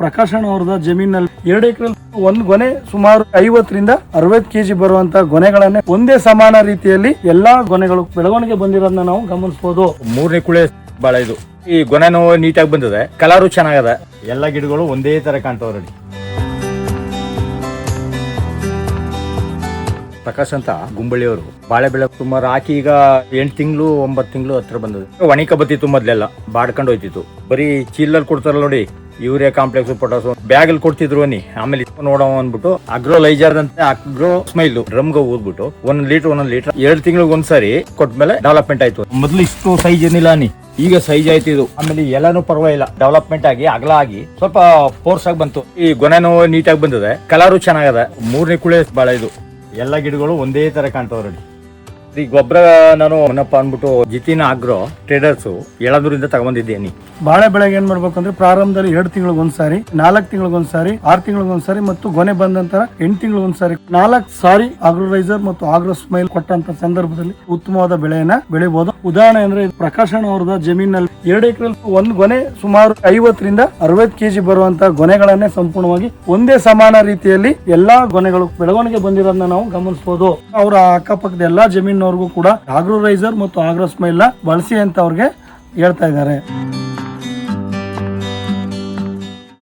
ಪ್ರಕಾಶ್ ಅವರದ ಜಮೀನಲ್ಲಿ 2 ಎಕರೆ ಒಂದು ಗೊನೆ ಸುಮಾರು 50 ರಿಂದ 60 ಕೆಜಿ ಬರುವಂತ ಗೊನೆಗಳನ್ನೇ ಒಂದೇ ಸಮಾನ ರೀತಿಯಲ್ಲಿ ಎಲ್ಲಾ ಗೊನೆಗಳು ಬೆಳವಣಿಗೆ ಬಂದಿರೋದನ್ನ ನಾವು ಗಮನಿಸಬಹುದು. 3ನೇ ಕುಳೆ ಬಾಳ ಇದು. ಈ ಗೊನೆನೂ ನೀಟಾಗಿ ಬಂದಿದೆ, ಕಲರು ಚೆನ್ನಾಗದ, ಎಲ್ಲ ಗಿಡಗಳು ಒಂದೇ ತರ ಕಾಣ್ತಾವ್ರಿ. ಪ್ರಕಾಶ್ ಅಂತ ಗುಂಬಳ್ಳಿಯವರು ಬಾಳೆ ಬೆಳೆ ಸುಮಾರು ಹಾಕಿ ಈಗ 8 ತಿಂಗಳು 9 ತಿಂಗಳು ಹತ್ರ ಬಂದಿದೆ. ಒಣಿಕ ಬತ್ತಿತ್ತು ಮೊದ್ಲೆಲ್ಲ, ಬಾಡ್ಕೊಂಡು ಹೋಯ್ತಿತ್ತು. ಬರೀ ಚೀಲಲ್ಲಿ ಕೊಡ್ತಾರಲ್ಲ ನೋಡಿ, ಯೂರಿಯಾ ಕಾಂಪ್ಲೆಕ್ಸ್ ಪೊಟಾಸು ಬ್ಯಾಗ್ ಅಲ್ಲಿ ಕೊಡ್ತಿದ್ರು ಅನ್ನಿ. ಆಮೇಲೆ ನೋಡೋ ಅಂದ್ಬಿಟ್ಟು ಅಗ್ರೋ ಲೈಜರ್ ಅಂತ ಅಗ್ರೋ ಸ್ಮೈಲ್ ಡ್ರಮ್ಗೆ ಊದ್ಬಿಟ್ಟು 1 ಲೀಟರ್ 2 ತಿಂಗಳಿಗೆ ಒಂದ್ಸರಿ ಕೊಟ್ಮೇಲೆ ಡೆವಲಪ್ಮೆಂಟ್ ಆಯ್ತು. ಮೊದ್ಲು ಇಷ್ಟು ಸೈಜ್ ಏನಿಲ್ಲ ಅನ್ನಿ, ಈಗ ಸೈಜ್ ಆಯ್ತು ಇದು. ಆಮೇಲೆ ಎಲ್ಲಾನು ಪರವಾಗಿಲ್ಲ, ಡೆವಲಪ್ಮೆಂಟ್ ಆಗಿ ಅಗಲ ಆಗಿ ಸ್ವಲ್ಪ ಫೋರ್ಸ್ ಆಗಿ ಬಂತು. ಈ ಗೊನೆನೂ ನೀಟಾಗಿ ಬಂದಿದೆ, ಕಲರು ಚೆನ್ನಾಗದ. 3ನೇ ಕುಳೆ ಬಾಳ ಇದು. ಎಲ್ಲ ಗಿಡಗಳು ಒಂದೇ ತರ ಕಾಣ್ತಾವ್ರಿ. ಈ ಗೊಬ್ಬರ ನಾನು ಏನಪ್ಪ ಅಂದ್ಬಿಟ್ಟು ಜಿತಿನ ಆಗ್ರೋ ಟ್ರೇಡರ್ಸ್ 700 ತಗೊಂಡಿದ್ದೇನೆ. ಬಾಳೆ ಬೆಳೆಗೆ ಏನ್ ಮಾಡ್ಬೇಕಂದ್ರೆ ಪ್ರಾರಂಭದಲ್ಲಿ 2 ತಿಂಗಳಿಗೆ ಒಂದ್ಸಾರಿ, 4 ತಿಂಗಳಿಗೆ ಒಂದ್ಸಾರಿ, 6 ತಿಂಗಳಿಗೆ ಒಂದ್ಸಾರಿ ಮತ್ತು ಗೊನೆ ಬಂದ ನಂತರ 8 ತಿಂಗಳಿಗೆ ಒಂದ್ಸಾರಿ 4 ಸಾರಿ ಆಗ್ರೋರೈಸರ್ ಮತ್ತು ಆಗ್ರೋ ಸ್ಮೈಲ್ ಕೊಟ್ಟಂತ ಸಂದರ್ಭದಲ್ಲಿ ಉತ್ತಮವಾದ ಬೆಳೆಯನ್ನ ಬೆಳಿಬಹುದು. ಉದಾಹರಣೆ ಅಂದ್ರೆ ಪ್ರಕಾಶ್ ಅವರದ ಜಮೀನಲ್ಲಿ 2 ಎಕರೆ ಒಂದು ಗೊನೆ ಸುಮಾರು 50 ರಿಂದ 60 ಕೆಜಿ ಬರುವಂತ ಗೊನೆಗಳನ್ನೇ ಸಂಪೂರ್ಣವಾಗಿ ಒಂದೇ ಸಮಾನ ರೀತಿಯಲ್ಲಿ ಎಲ್ಲಾ ಗೊನೆಗಳು ಬೆಳವಣಿಗೆ ಬಂದಿರೋದನ್ನ ನಾವು ಗಮನಿಸಬಹುದು. ಅವರ ಅಕ್ಕಪಕ್ಕದ ಎಲ್ಲಾ ಜಮೀನವರಿಗೂ ಕೂಡ ಆಗ್ರೋರೈಸರ್ ಮತ್ತು ಆಗ್ರೋ ಸ್ಮೈಲ್ ನ ಬಳಸಿ ಅಂತ ಅವ್ರಿಗೆ ಹೇಳ್ತಾ ಇದ್ದಾರೆ.